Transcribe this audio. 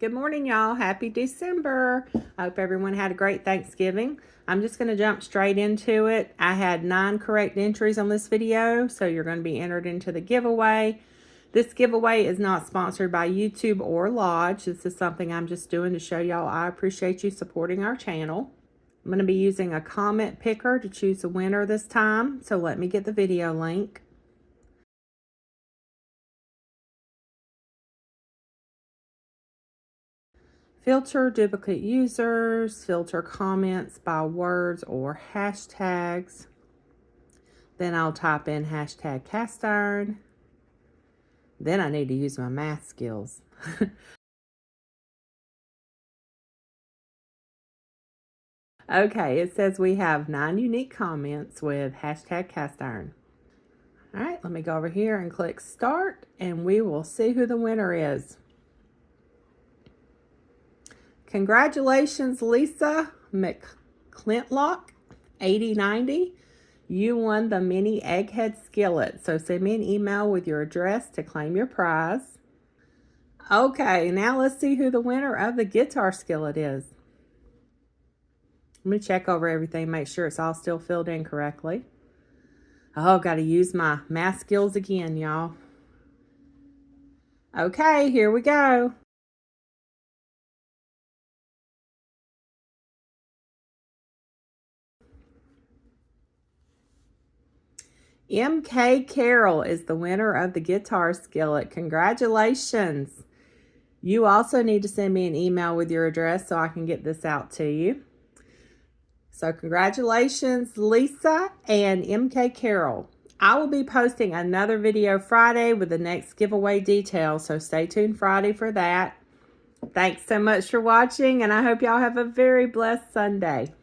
Good morning, y'all. Happy December. I hope everyone had a great Thanksgiving. I'm just going to jump straight into it. I had 9 correct entries on this video, so you're going to be entered into the giveaway. This giveaway is not sponsored by YouTube or Lodge. This is something I'm just doing to show y'all I appreciate you supporting our channel. I'm going to be using a comment picker to choose a winner this time, so let me get the video link. Filter duplicate users, filter comments by words or hashtags. Then I'll type in hashtag cast iron. Then I need to use my math skills. Okay, it says we have 9 unique comments with hashtag cast iron. All right, let me go over here and click start, and we will see who the winner is. Congratulations, Lisa McClintlock, 8090. You won the mini egghead skillet. So send me an email with your address to claim your prize. Okay, now let's see who the winner of the guitar skillet is. Let me check over everything, make sure it's all still filled in correctly. Oh, got to use my math skills again, y'all. Okay, here we go. MK Carroll is the winner of the guitar skillet. Congratulations. You also need to send me an email with your address so I can get this out to you. So congratulations, Lisa and MK Carroll. I will be posting another video Friday with the next giveaway details, so stay tuned Friday for that. Thanks so much for watching, and I hope y'all have a very blessed Sunday.